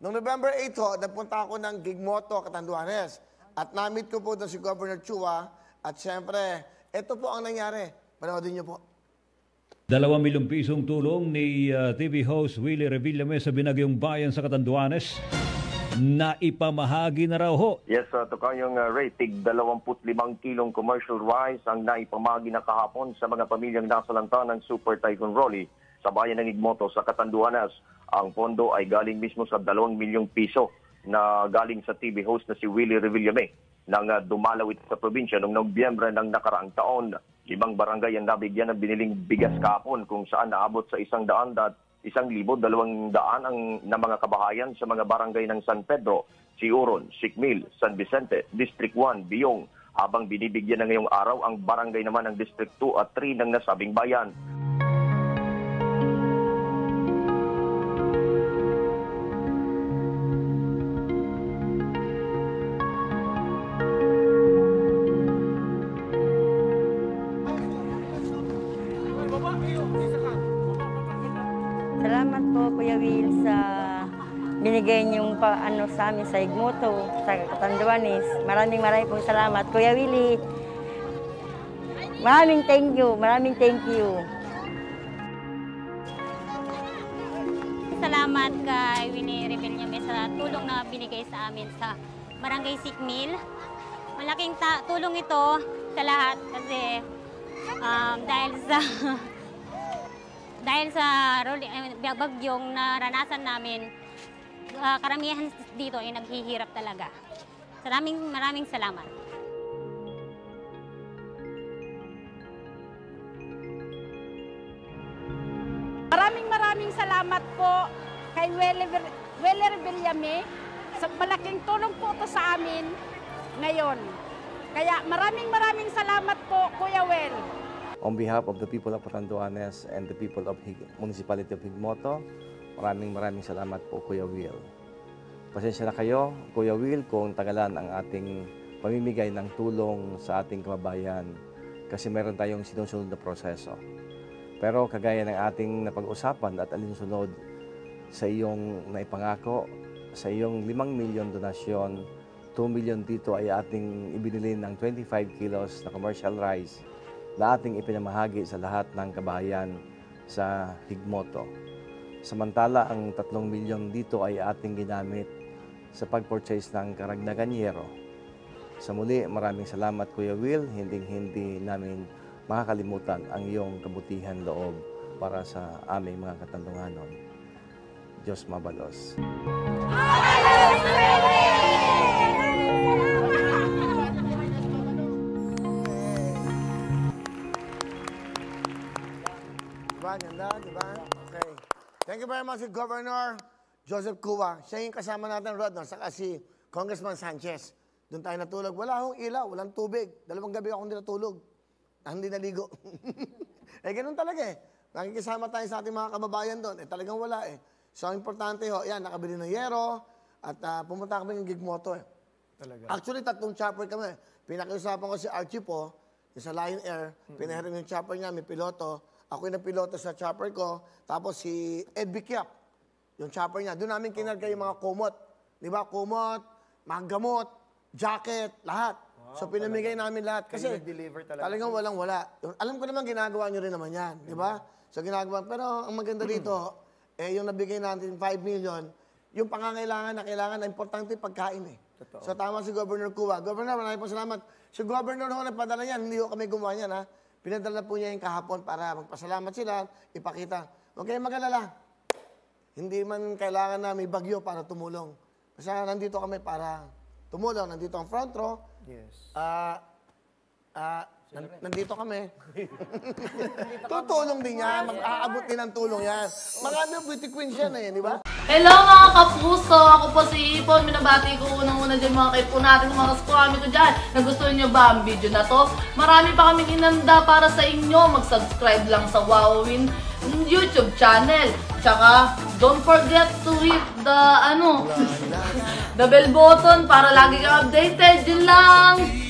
Noong November 8 ho, nagpunta ako ng Gigmoto, Catanduanes. At na-meet ko po doon si Governor Chua. At siyempre, ito po ang nangyari. Panoodin niyo po. 2 milyong pisong tulong ni TV host Willie Revillame sa Binagyong Bayan sa Catanduanes na ipamahagi na raw ho. Yes, Tokayong Ray, tig 25 kilong commercial rice ang naipamahagi na kahapon sa mga pamilyang nasalanta ng Super Typhoon Rolly sa bayan ng Gigmoto sa Catanduanes. Ang pondo ay galing mismo sa 2 milyong piso na galing sa TV host na si Willie Revillame nang dumalaw ito sa probinsya noong Nobyembre ng nakaraang taon. 5 barangay ang nabigyan ng biniling bigas kahapon kung saan naabot sa 1,200 ang na mga kabahayan sa mga barangay ng San Pedro, Siuron, Sikmil, San Vicente, District 1, Biyong, habang binibigyan na ngayong araw ang barangay naman ng District 2 at 3 ng nasabing bayan. Salamat po, Kuya Will, sa binigay niyong sa amin sa Gigmoto, sa Catanduanes. Maraming pong salamat, Kuya Willie. Maraming thank you, Salamat kay Willie Revillame sa tulong na binigay sa amin sa Barangay Sikmil. Malaking tulong ito sa lahat kasi dahil sa bagyong naranasan namin, karamihan dito ay naghihirap talaga. Maraming salamat. Maraming salamat po kay Willie Revillame. Malaking tulong po ito sa amin ngayon. Kaya maraming salamat po, Kuya Will. On behalf of the people of Catanduanes and the people of Municipality of Gigmoto, maraming salamat po, Kuya Will. Pasensya na kayo, Kuya Will, kung tagalan ang ating pamimigay ng tulong sa ating kababayan kasi meron tayong sinusunod na proseso. Pero kagaya ng ating napag-usapan at alinsunod sa iyong naipangako, sa iyong 5 milyon donasyon, 2 milyon dito ay ating ibinili ng 25 kilos na commercial rice na ating ipinamahagi sa lahat ng kabahayan sa Gigmoto. Samantala, ang 3 milyon dito ay ating ginamit sa pag-purchase ng karagdagan yero. Sa muli, maraming salamat, Kuya Will. Hindi namin makakalimutan ang iyong kabutihan loob para sa aming mga Katandunganon. Diyos mabalos. Diba? Okay. Thank you very much, Governor Joseph Cua. Siya yung kasama natin, Rod, saka si Congressman Sanchez. Doon tayo natulog. Wala akong ilaw, walang tubig. 2 gabi akong hindi natulog. Hindi naligo. Ganun talaga eh. Nakikisama tayo sa ating mga kababayan doon. Talagang wala eh. So, importante ho, yan, nakabili ng yero at pumunta kami ng Gigmoto eh. Talaga? Actually, 3 chopper kami. Pinakiusapan ko si Archie po, yung sa Lion Air. Pinahiram yung chopper niya, may piloto. Ako yung piloto sa chopper ko. Tapos si Ed Bikiap, yung chopper niya. Doon namin kinarga yung mga kumot. Di ba? Kumot, mga gamot, jacket, lahat. Wow, so pinamigay namin lahat. Kasi talagang walang-wala. Alam ko naman ginagawa nyo rin naman yan. Di ba? So ginagawa. Pero ang maganda dito, yung nabigay natin 5 million, yung pangangailangan na kailangan na importante pagkain eh. Totoo. So tama si Governor Cua. Governor, maraming po salamat. Si Governor ho nagpadala yan. Hindi ho kami gumawa yan ha. Pinadala po niya yung kahapon para magpasalamat sila, ipakita. Huwag kayong mag-alala. Hindi man kailangan na may bagyo para tumulong. Kasi nandito kami para tumulong. Nandito ang front row. Yes. Nandito kami. Tutulong din yan. Mag-aabot din ang tulong yan. Mga beauty queens yan eh, di ba? Hello mga kapuso! Ako po si Ipon. Minabati ko unang-una dyan mga kaipo natin, mga kaskwami ko dyan. Nagustuhan nyo ba ang video na to? Marami pa kaming inanda para sa inyo. Mag-subscribe lang sa Wowin YouTube channel. Tsaka, don't forget to hit the, the bell button para lagi kang updated. Yun lang!